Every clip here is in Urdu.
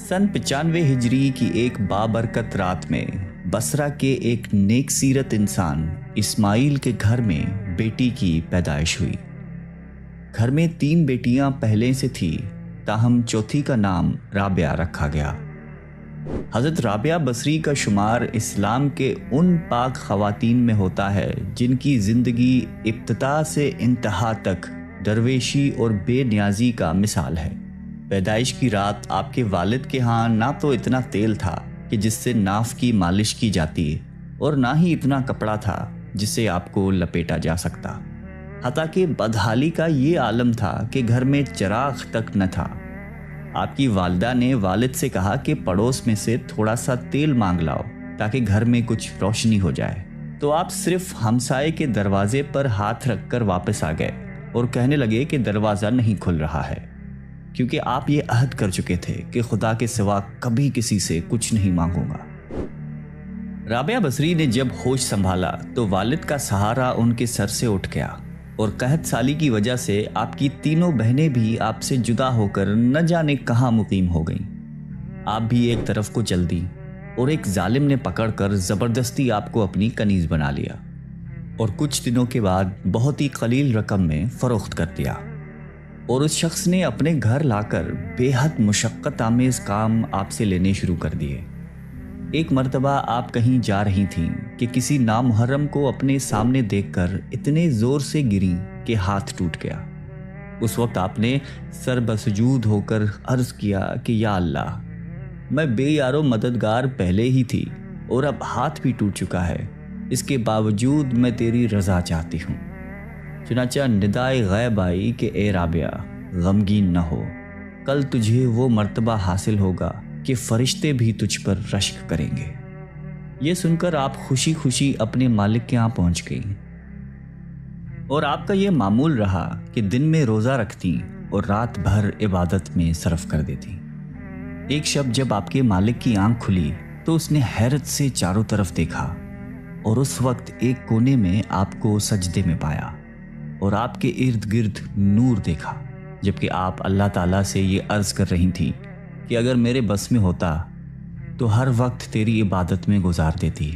سن 95 ہجری کی ایک بابرکت رات میں بصرہ کے ایک نیک سیرت انسان اسماعیل کے گھر میں بیٹی کی پیدائش ہوئی۔ گھر میں 3 بیٹیاں پہلے سے تھی، تاہم چوتھی کا نام رابعہ رکھا گیا۔ حضرت رابعہ بصری کا شمار اسلام کے ان پاک خواتین میں ہوتا ہے جن کی زندگی ابتدا سے انتہا تک درویشی اور بے نیازی کا مثال ہے۔ پیدائش کی رات آپ کے والد کے ہاں نہ تو اتنا تیل تھا کہ جس سے ناف کی مالش کی جاتی اور نہ ہی اتنا کپڑا تھا جس سے آپ کو لپیٹا جا سکتا، حتیٰ کہ بدحالی کا یہ عالم تھا کہ گھر میں چراغ تک نہ تھا۔ آپ کی والدہ نے والد سے کہا کہ پڑوس میں سے تھوڑا سا تیل مانگ لاؤ تاکہ گھر میں کچھ روشنی ہو جائے، تو آپ صرف ہمسائے کے دروازے پر ہاتھ رکھ کر واپس آ گئے اور کہنے لگے کہ دروازہ نہیں کھل رہا ہے، کیونکہ آپ یہ عہد کر چکے تھے کہ خدا کے سوا کبھی کسی سے کچھ نہیں مانگوں گا۔ رابعہ بصری نے جب ہوش سنبھالا تو والد کا سہارا ان کے سر سے اٹھ گیا، اور قحط سالی کی وجہ سے آپ کی تینوں بہنیں بھی آپ سے جدا ہو کر نہ جانے کہاں مقیم ہو گئیں۔ آپ بھی ایک طرف کو چل دی اور ایک ظالم نے پکڑ کر زبردستی آپ کو اپنی کنیز بنا لیا اور کچھ دنوں کے بعد بہت ہی قلیل رقم میں فروخت کر دیا، اور اس شخص نے اپنے گھر لا کر بے حد مشقت آمیز کام آپ سے لینے شروع کر دیے۔ ایک مرتبہ آپ کہیں جا رہی تھیں کہ کسی نامحرم کو اپنے سامنے دیکھ کر اتنے زور سے گری کہ ہاتھ ٹوٹ گیا۔ اس وقت آپ نے سر بسجود ہو کر عرض کیا کہ یا اللہ، میں بے یار و مددگار پہلے ہی تھی اور اب ہاتھ بھی ٹوٹ چکا ہے، اس کے باوجود میں تیری رضا چاہتی ہوں۔ چنانچہ ندائے غیب آئی کہ اے رابعہ، غمگین نہ ہو، کل تجھے وہ مرتبہ حاصل ہوگا کہ فرشتے بھی تجھ پر رشک کریں گے۔ یہ سن کر آپ خوشی خوشی اپنے مالک کے یہاں پہنچ گئیں، اور آپ کا یہ معمول رہا کہ دن میں روزہ رکھتی اور رات بھر عبادت میں صرف کر دیتی۔ ایک شب جب آپ کے مالک کی آنکھ کھلی تو اس نے حیرت سے چاروں طرف دیکھا، اور اس وقت ایک کونے میں آپ کو سجدے میں پایا اور آپ کے ارد گرد نور دیکھا، جبکہ آپ اللہ تعالیٰ سے یہ عرض کر رہی تھی کہ اگر میرے بس میں ہوتا تو ہر وقت تیری عبادت میں گزار دیتی،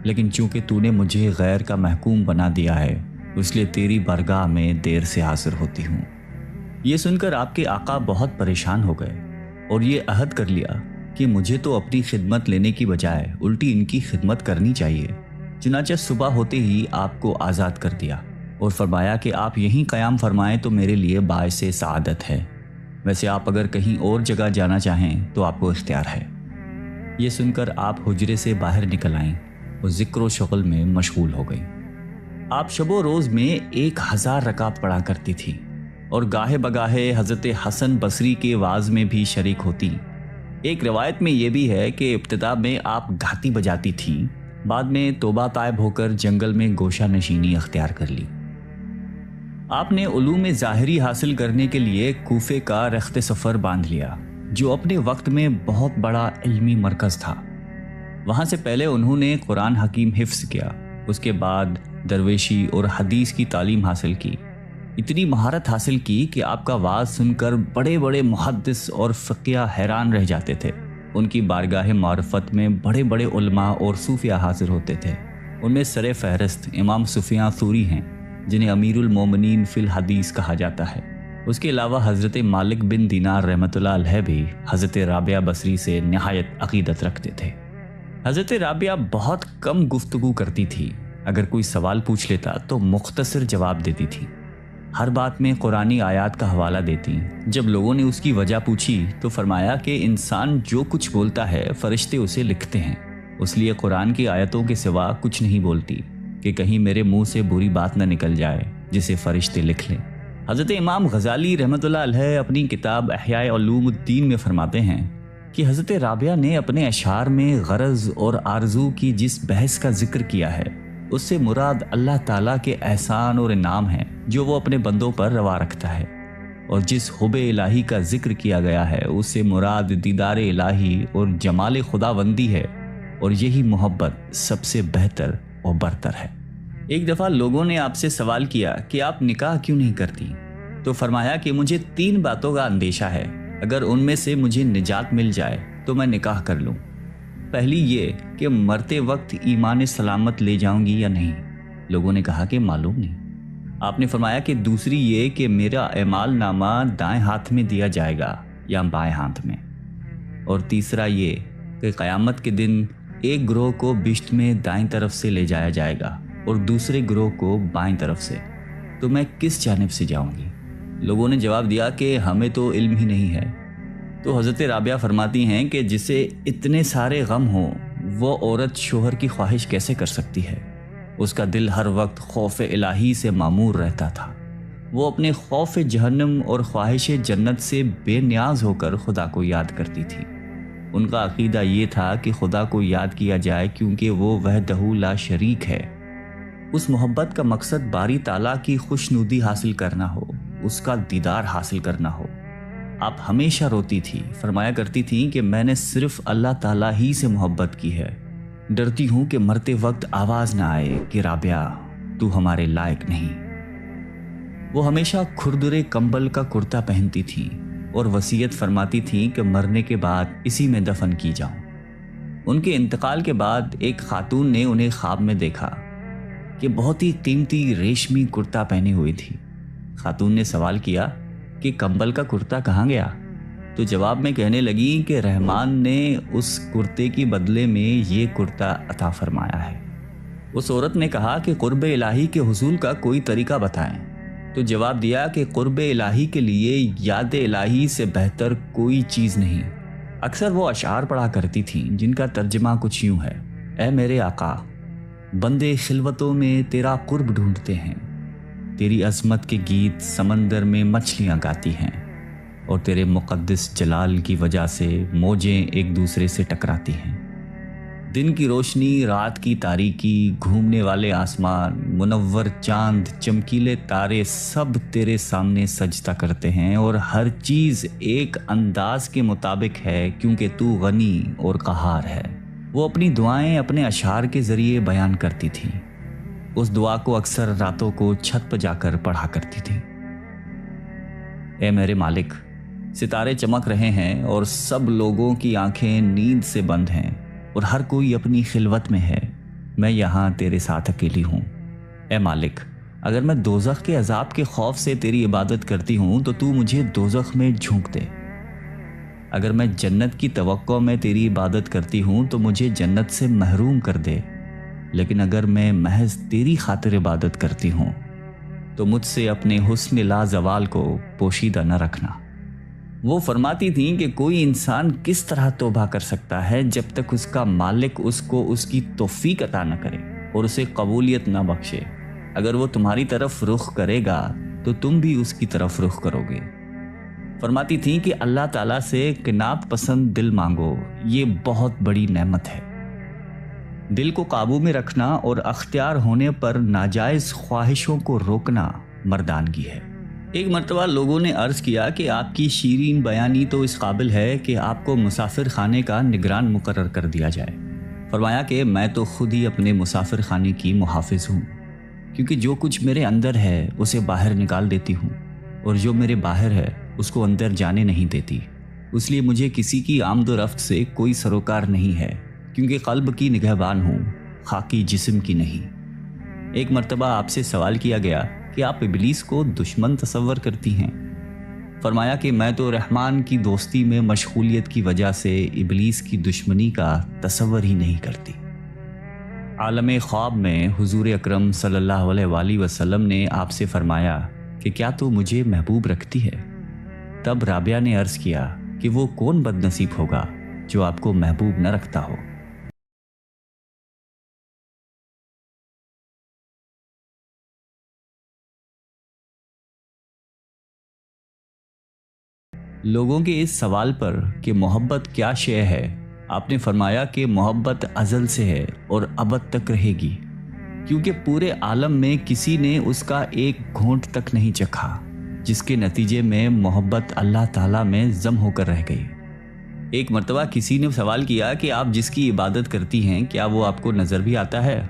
لیکن چونکہ تو نے مجھے غیر کا محکوم بنا دیا ہے، اس لیے تیری بارگاہ میں دیر سے حاضر ہوتی ہوں۔ یہ سن کر آپ کے آقا بہت پریشان ہو گئے اور یہ عہد کر لیا کہ مجھے تو اپنی خدمت لینے کی بجائے الٹی ان کی خدمت کرنی چاہیے۔ چنانچہ صبح ہوتے ہی آپ کو آزاد کر دیا اور فرمایا کہ آپ یہیں قیام فرمائیں تو میرے لیے باعث سعادت ہے، ویسے آپ اگر کہیں اور جگہ جانا چاہیں تو آپ کو اختیار ہے۔ یہ سن کر آپ حجرے سے باہر نکل آئیں اور ذکر و شغل میں مشغول ہو گئیں۔ آپ شب و روز میں 1000 رکعت پڑھا کرتی تھی اور گاہے بگاہے حضرت حسن بصری کے واعظ میں بھی شریک ہوتی۔ ایک روایت میں یہ بھی ہے کہ ابتدا میں آپ گھاتی بجاتی تھیں، بعد میں توبہ طائب ہو کر جنگل میں گوشہ نشینی اختیار کر لی۔ آپ نے علوم ظاہری حاصل کرنے کے لیے کوفے کا رخت سفر باندھ لیا، جو اپنے وقت میں بہت بڑا علمی مرکز تھا۔ وہاں سے پہلے انہوں نے قرآن حکیم حفظ کیا، اس کے بعد درویشی اور حدیث کی تعلیم حاصل کی۔ اتنی مہارت حاصل کی کہ آپ کا وعظ سن کر بڑے بڑے محدث اور فقیہ حیران رہ جاتے تھے۔ ان کی بارگاہ معرفت میں بڑے بڑے علماء اور صوفیہ حاضر ہوتے تھے۔ ان میں سر فہرست امام سفیان ثوری ہیں، جنہیں امیر المومنین فی الحدیث کہا جاتا ہے۔ اس کے علاوہ حضرت مالک بن دینار رحمۃ اللہ علیہ بھی حضرت رابعہ بصری سے نہایت عقیدت رکھتے تھے۔ حضرت رابعہ بہت کم گفتگو کرتی تھی، اگر کوئی سوال پوچھ لیتا تو مختصر جواب دیتی تھی۔ ہر بات میں قرآنی آیات کا حوالہ دیتی۔ جب لوگوں نے اس کی وجہ پوچھی تو فرمایا کہ انسان جو کچھ بولتا ہے فرشتے اسے لکھتے ہیں، اس لیے قرآن کی آیتوں کے سوا کچھ نہیں بولتی کہ کہیں میرے منہ سے بری بات نہ نکل جائے جسے فرشتے لکھ لیں۔ حضرت امام غزالی رحمۃ اللہ علیہ اپنی کتاب احیاء علوم الدین میں فرماتے ہیں کہ حضرت رابعہ نے اپنے اشعار میں غرض اور آرزو کی جس بحث کا ذکر کیا ہے، اس سے مراد اللہ تعالیٰ کے احسان اور انعام ہیں جو وہ اپنے بندوں پر روا رکھتا ہے، اور جس حب الہی کا ذکر کیا گیا ہے اس سے مراد دیدار الہی اور جمال خداوندی ہے، اور یہی محبت سب سے بہتر اور برتر ہے۔ ایک دفعہ لوگوں نے آپ سے سوال کیا کہ آپ نکاح کیوں نہیں کرتی، تو فرمایا کہ مجھے 3 باتوں کا اندیشہ ہے، اگر ان میں سے مجھے نجات مل جائے تو میں نکاح کر لوں۔ پہلی یہ کہ مرتے وقت ایمان سلامت لے جاؤں گی یا نہیں۔ لوگوں نے کہا کہ معلوم نہیں۔ آپ نے فرمایا کہ دوسری یہ کہ میرا اعمال نامہ دائیں ہاتھ میں دیا جائے گا یا بائیں ہاتھ میں، اور تیسرا یہ کہ قیامت کے دن ایک گروہ کو بشت میں دائیں طرف سے لے جایا جائے گا اور دوسرے گروہ کو بائیں طرف سے، تو میں کس جانب سے جاؤں گی؟ لوگوں نے جواب دیا کہ ہمیں تو علم ہی نہیں ہے۔ تو حضرت رابعہ فرماتی ہیں کہ جسے اتنے سارے غم ہوں وہ عورت شوہر کی خواہش کیسے کر سکتی ہے؟ اس کا دل ہر وقت خوف الہی سے معمور رہتا تھا۔ وہ اپنے خوف جہنم اور خواہش جنت سے بے نیاز ہو کر خدا کو یاد کرتی تھی۔ ان کا عقیدہ یہ تھا کہ خدا کو یاد کیا جائے کیونکہ وہ وحدہ لا شریک ہے۔ اس محبت کا مقصد باری تعالیٰ کی خوشنودی حاصل کرنا ہو، اس کا دیدار حاصل کرنا ہو۔ آپ ہمیشہ روتی تھی، فرمایا کرتی تھیں کہ میں نے صرف اللہ تعالیٰ ہی سے محبت کی ہے، ڈرتی ہوں کہ مرتے وقت آواز نہ آئے کہ رابعہ تو ہمارے لائق نہیں۔ وہ ہمیشہ کھردرے کمبل کا کرتا پہنتی تھی اور وصیت فرماتی تھیں کہ مرنے کے بعد اسی میں دفن کی جاؤں۔ ان کے انتقال کے بعد ایک خاتون نے انہیں خواب میں دیکھا کہ بہت ہی قیمتی ریشمی کرتا پہنے ہوئی تھی۔ خاتون نے سوال کیا کہ کمبل کا کرتا کہاں گیا؟ تو جواب میں کہنے لگی کہ رحمان نے اس کرتے کی بدلے میں یہ کرتا عطا فرمایا ہے۔ اس عورت نے کہا کہ قرب الہی کے حصول کا کوئی طریقہ بتائیں۔ تو جواب دیا کہ قرب الہی کے لیے یاد الہی سے بہتر کوئی چیز نہیں۔ اکثر وہ اشعار پڑھا کرتی تھیں جن کا ترجمہ کچھ یوں ہے: اے میرے آقا، بندے خلوتوں میں تیرا قرب ڈھونڈتے ہیں، تیری عظمت کے گیت سمندر میں مچھلیاں گاتی ہیں، اور تیرے مقدس جلال کی وجہ سے موجیں ایک دوسرے سے ٹکراتی ہیں۔ دن کی روشنی، رات کی تاریکی، گھومنے والے آسمان، منور چاند، چمکیلے تارے سب تیرے سامنے سجدہ کرتے ہیں، اور ہر چیز ایک انداز کے مطابق ہے کیونکہ تو غنی اور قہار ہے۔ وہ اپنی دعائیں اپنے اشعار کے ذریعے بیان کرتی تھی۔ اس دعا کو اکثر راتوں کو چھت پر جا کر پڑھا کرتی تھی: اے میرے مالک، ستارے چمک رہے ہیں اور سب لوگوں کی آنکھیں نیند سے بند ہیں اور ہر کوئی اپنی خلوت میں ہے، میں یہاں تیرے ساتھ اکیلی ہوں۔ اے مالک، اگر میں دوزخ کے عذاب کے خوف سے تیری عبادت کرتی ہوں تو تو مجھے دوزخ میں جھونک دے۔ اگر میں جنت کی توقع میں تیری عبادت کرتی ہوں تو مجھے جنت سے محروم کر دے، لیکن اگر میں محض تیری خاطر عبادت کرتی ہوں تو مجھ سے اپنے حسن لا زوال کو پوشیدہ نہ رکھنا۔ وہ فرماتی تھیں کہ کوئی انسان کس طرح توبہ کر سکتا ہے جب تک اس کا مالک اس کو اس کی توفیق عطا نہ کرے اور اسے قبولیت نہ بخشے۔ اگر وہ تمہاری طرف رخ کرے گا تو تم بھی اس کی طرف رخ کرو گے۔ فرماتی تھیں کہ اللہ تعالیٰ سے قناعت پسند دل مانگو، یہ بہت بڑی نعمت ہے۔ دل کو قابو میں رکھنا اور اختیار ہونے پر ناجائز خواہشوں کو روکنا مردانگی ہے۔ ایک مرتبہ لوگوں نے عرض کیا کہ آپ کی شیرین بیانی تو اس قابل ہے کہ آپ کو مسافر خانے کا نگران مقرر کر دیا جائے۔ فرمایا کہ میں تو خود ہی اپنے مسافر خانے کی محافظ ہوں، کیونکہ جو کچھ میرے اندر ہے اسے باہر نکال دیتی ہوں، اور جو میرے باہر ہے اس کو اندر جانے نہیں دیتی۔ اس لیے مجھے کسی کی آمد و رفت سے کوئی سروکار نہیں ہے، کیونکہ قلب کی نگہبان ہوں، خاکی جسم کی نہیں۔ ایک مرتبہ آپ سے سوال کیا گیا کہ آپ ابلیس کو دشمن تصور کرتی ہیں؟ فرمایا کہ میں تو رحمان کی دوستی میں مشغولیت کی وجہ سے ابلیس کی دشمنی کا تصور ہی نہیں کرتی۔ عالم خواب میں حضور اکرم صلی اللہ علیہ وآلہ وسلم نے آپ سے فرمایا کہ کیا تو مجھے محبوب رکھتی ہے؟ تب رابعہ نے عرض کیا کہ وہ کون بد نصیب ہوگا جو آپ کو محبوب نہ رکھتا ہو۔ لوگوں کے اس سوال پر کہ محبت کیا شے ہے، آپ نے فرمایا کہ محبت ازل سے ہے اور ابد تک رہے گی، کیونکہ پورے عالم میں کسی نے اس کا ایک گھونٹ تک نہیں چکھا، جس کے نتیجے میں محبت اللہ تعالیٰ میں ضم ہو کر رہ گئی۔ ایک مرتبہ کسی نے سوال کیا کہ آپ جس کی عبادت کرتی ہیں کیا وہ آپ کو نظر بھی آتا ہے؟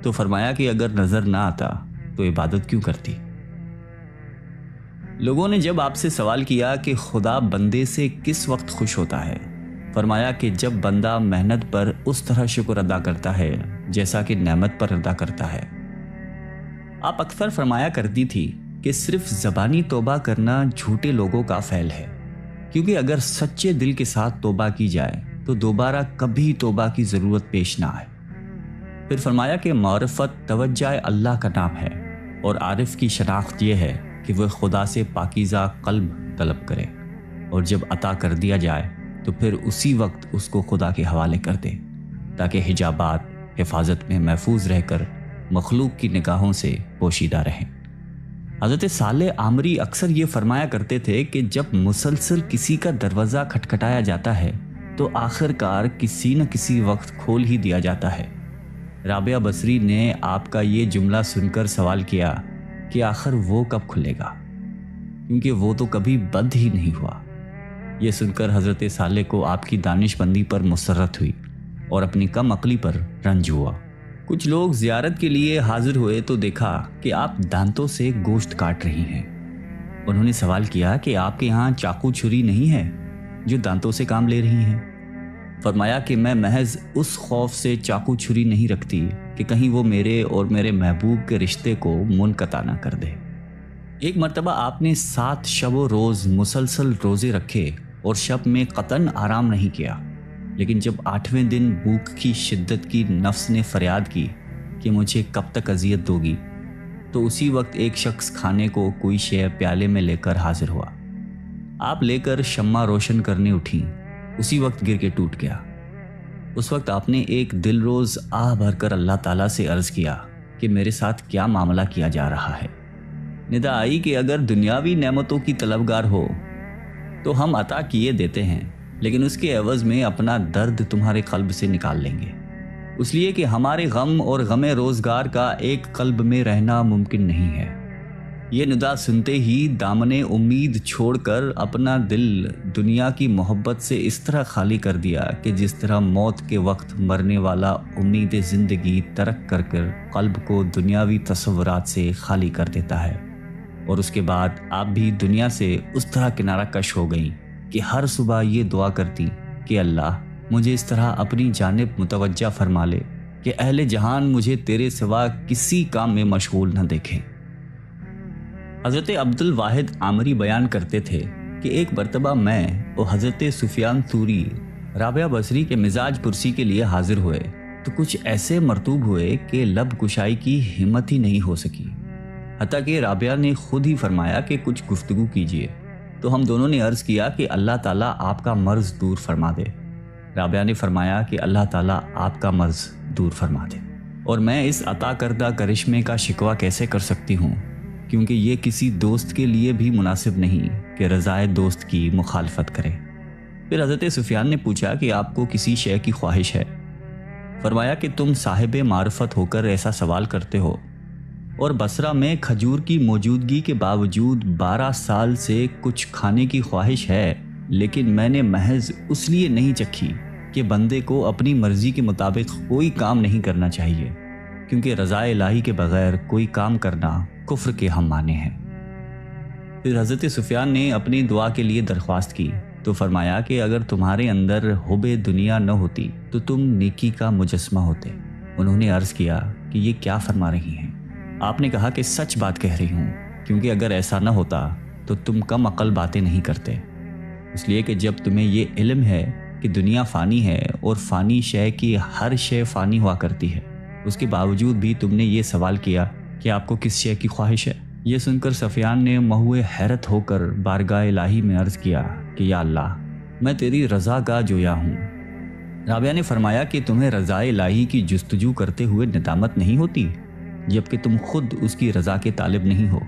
تو فرمایا کہ اگر نظر نہ آتا تو عبادت کیوں کرتی؟ لوگوں نے جب آپ سے سوال کیا کہ خدا بندے سے کس وقت خوش ہوتا ہے، فرمایا کہ جب بندہ محنت پر اس طرح شکر ادا کرتا ہے جیسا کہ نعمت پر ادا کرتا ہے۔ آپ اکثر فرمایا کرتی تھی کہ صرف زبانی توبہ کرنا جھوٹے لوگوں کا فعل ہے، کیونکہ اگر سچے دل کے ساتھ توبہ کی جائے تو دوبارہ کبھی توبہ کی ضرورت پیش نہ آئے۔ پھر فرمایا کہ معرفت توجہ اللہ کا نام ہے، اور عارف کی شناخت یہ ہے کہ وہ خدا سے پاکیزہ قلب طلب کرے، اور جب عطا کر دیا جائے تو پھر اسی وقت اس کو خدا کے حوالے کر دے، تاکہ حجابات حفاظت میں محفوظ رہ کر مخلوق کی نگاہوں سے پوشیدہ رہیں۔ حضرت صالح عامری اکثر یہ فرمایا کرتے تھے کہ جب مسلسل کسی کا دروازہ کھٹکھٹایا جاتا ہے تو آخر کار کسی نہ کسی وقت کھول ہی دیا جاتا ہے۔ رابعہ بصری نے آپ کا یہ جملہ سن کر سوال کیا کہ آخر وہ کب کھلے گا، کیونکہ وہ تو کبھی بند ہی نہیں ہوا۔ یہ سن کر حضرت صالح کو آپ کی دانش مندی پر مسرت ہوئی اور اپنی کم عقلی پر رنج ہوا۔ کچھ لوگ زیارت کے لیے حاضر ہوئے تو دیکھا کہ آپ دانتوں سے گوشت کاٹ رہی ہیں۔ انہوں نے سوال کیا کہ آپ کے یہاں چاقو چھری نہیں ہے جو دانتوں سے کام لے رہی ہیں؟ فرمایا کہ میں محض اس خوف سے چاقو چھری نہیں رکھتی کہ کہیں وہ میرے اور میرے محبوب کے رشتے کو منقطع نہ کر دے۔ ایک مرتبہ آپ نے 7 شب و روز مسلسل روزے رکھے اور شب میں قطعاً آرام نہیں کیا، لیکن جب 8ویں دن بھوک کی شدت کی نفس نے فریاد کی کہ مجھے کب تک اذیت دوگی، تو اسی وقت ایک شخص کھانے کو کوئی شے پیالے میں لے کر حاضر ہوا۔ آپ لے کر شمع روشن کرنے اٹھیں، اسی وقت گر کے ٹوٹ گیا۔ اس وقت آپ نے ایک دل روز آہ بھر کر اللہ تعالیٰ سے عرض کیا کہ میرے ساتھ کیا معاملہ کیا جا رہا ہے۔ ندا آئی کہ اگر دنیاوی نعمتوں کی طلبگار ہو تو ہم عطا کیے دیتے ہیں، لیکن اس کے عوض میں اپنا درد تمہارے قلب سے نکال لیں گے، اس لیے کہ ہمارے غم اور غم روزگار کا ایک قلب میں رہنا ممکن نہیں ہے۔ یہ ندا سنتے ہی دامن امید چھوڑ کر اپنا دل دنیا کی محبت سے اس طرح خالی کر دیا کہ جس طرح موت کے وقت مرنے والا امید زندگی ترک کر کر قلب کو دنیاوی تصورات سے خالی کر دیتا ہے۔ اور اس کے بعد آپ بھی دنیا سے اس طرح کنارہ کش ہو گئیں کہ ہر صبح یہ دعا کرتی کہ اللہ مجھے اس طرح اپنی جانب متوجہ فرما لے کہ اہل جہان مجھے تیرے سوا کسی کام میں مشغول نہ دیکھیں۔ حضرت عبد الواحد عامری بیان کرتے تھے کہ ایک مرتبہ میں اور حضرت سفیان ثوری رابعہ بصری کے مزاج پرسی کے لیے حاضر ہوئے تو کچھ ایسے مرطوب ہوئے کہ لب گشائی کی ہمت ہی نہیں ہو سکی، حتیٰ کہ رابعہ نے خود ہی فرمایا کہ کچھ گفتگو کیجیے، تو ہم دونوں نے عرض کیا کہ اللہ تعالیٰ آپ کا مرض دور فرما دے۔ رابعہ نے فرمایا کہ اللہ تعالیٰ آپ کا مرض دور فرما دے، اور میں اس عطا کردہ کرشمے کا شکوہ کیسے کر سکتی ہوں، کیونکہ یہ کسی دوست کے لیے بھی مناسب نہیں کہ رضائے دوست کی مخالفت کرے۔ پھر حضرت سفیان نے پوچھا کہ آپ کو کسی شے کی خواہش ہے؟ فرمایا کہ تم صاحب معرفت ہو کر ایسا سوال کرتے ہو، اور بصرہ میں کھجور کی موجودگی کے باوجود 12 سال سے کچھ کھانے کی خواہش ہے، لیکن میں نے محض اس لیے نہیں چکھی کہ بندے کو اپنی مرضی کے مطابق کوئی کام نہیں کرنا چاہیے، کیونکہ رضا الہی کے بغیر کوئی کام کرنا کفر کے ہم معنی ہے۔ پھر حضرت سفیان نے اپنی دعا کے لیے درخواست کی تو فرمایا کہ اگر تمہارے اندر حب دنیا نہ ہوتی تو تم نیکی کا مجسمہ ہوتے۔ انہوں نے عرض کیا کہ یہ کیا فرما رہی ہیں؟ آپ نے کہا کہ سچ بات کہہ رہی ہوں، کیونکہ اگر ایسا نہ ہوتا تو تم کم عقل باتیں نہیں کرتے، اس لیے کہ جب تمہیں یہ علم ہے کہ دنیا فانی ہے اور فانی شے کی ہر شے فانی ہوا کرتی ہے، اس کے باوجود بھی تم نے یہ سوال کیا کہ آپ کو کس شے کی خواہش ہے۔ یہ سن کر سفیان نے مہوے حیرت ہو کر بارگاہ الہی میں عرض کیا کہ یا اللہ میں تیری رضا کا جویا ہوں۔ رابعہ نے فرمایا کہ تمہیں رضا الہی کی جستجو کرتے ہوئے ندامت نہیں ہوتی جبکہ تم خود اس کی رضا کے طالب نہیں ہو۔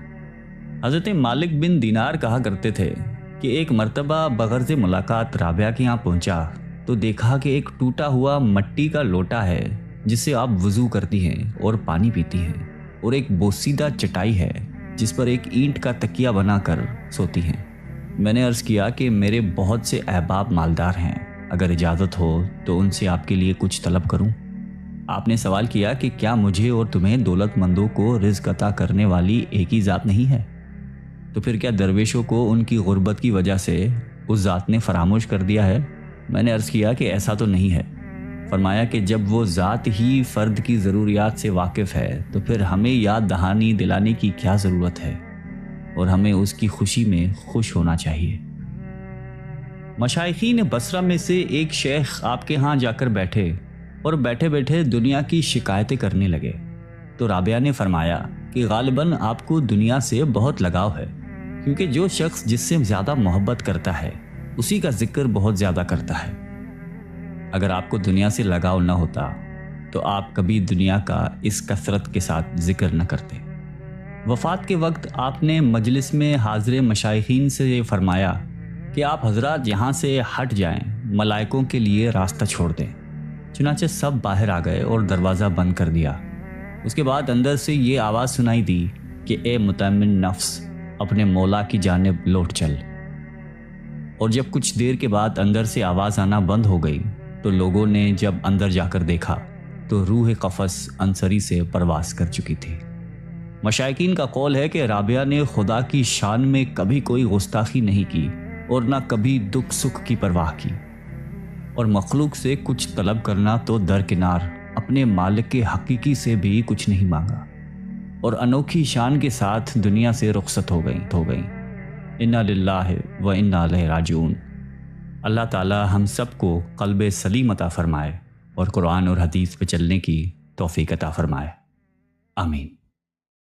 حضرت مالک بن دینار کہا کرتے تھے کہ ایک مرتبہ بغرض ملاقات رابعہ کے یہاں پہنچا تو دیکھا کہ ایک ٹوٹا ہوا مٹی کا لوٹا ہے جس سے آپ وضو کرتی ہیں اور پانی پیتی ہیں، اور ایک بوسیدہ چٹائی ہے جس پر ایک اینٹ کا تکیہ بنا کر سوتی ہیں۔ میں نے عرض کیا کہ میرے بہت سے احباب مالدار ہیں، اگر اجازت ہو تو ان سے آپ کے لیے کچھ طلب کروں۔ آپ نے سوال کیا کہ کیا مجھے اور تمہیں دولت مندوں کو رزق عطا کرنے والی ایک ہی ذات نہیں ہے؟ تو پھر کیا درویشوں کو ان کی غربت کی وجہ سے اس ذات نے فراموش کر دیا ہے؟ میں نے عرض کیا کہ ایسا تو نہیں ہے۔ فرمایا کہ جب وہ ذات ہی فرد کی ضروریات سے واقف ہے تو پھر ہمیں یاد دہانی دلانے کی کیا ضرورت ہے، اور ہمیں اس کی خوشی میں خوش ہونا چاہیے۔ مشائخین بصرہ میں سے ایک شیخ آپ کے ہاں جا کر بیٹھے اور بیٹھے بیٹھے دنیا کی شکایتیں کرنے لگے، تو رابعہ نے فرمایا کہ غالباً آپ کو دنیا سے بہت لگاؤ ہے، کیونکہ جو شخص جس سے زیادہ محبت کرتا ہے اسی کا ذکر بہت زیادہ کرتا ہے۔ اگر آپ کو دنیا سے لگاؤ نہ ہوتا تو آپ کبھی دنیا کا اس کثرت کے ساتھ ذکر نہ کرتے۔ وفات کے وقت آپ نے مجلس میں حاضر مشائخین سے یہ فرمایا کہ آپ حضرات یہاں سے ہٹ جائیں، ملائکوں کے لیے راستہ چھوڑ دیں۔ چنانچہ سب باہر آ گئے اور دروازہ بند کر دیا۔ اس کے بعد اندر سے یہ آواز سنائی دی کہ اے مطمئن نفس، اپنے مولا کی جانب لوٹ چل۔ اور جب کچھ دیر کے بعد اندر سے آواز آنا بند ہو گئی تو لوگوں نے جب اندر جا کر دیکھا تو روح قفس انصری سے پرواز کر چکی تھی۔ مشائقین کا قول ہے کہ رابعہ نے خدا کی شان میں کبھی کوئی گستاخی نہیں کی اور نہ کبھی دکھ سکھ کی پرواہ کی، اور مخلوق سے کچھ طلب کرنا تو درکنار، اپنے مالک حقیقی سے بھی کچھ نہیں مانگا، اور انوکھی شان کے ساتھ دنیا سے رخصت ہو گئیں۔ انا للہ و انا الیہ راجعون۔ اللہ تعالی ہم سب کو قلب سلیم عطا فرمائے اور قرآن اور حدیث پہ چلنے کی توفیق عطا فرمائے، آمین۔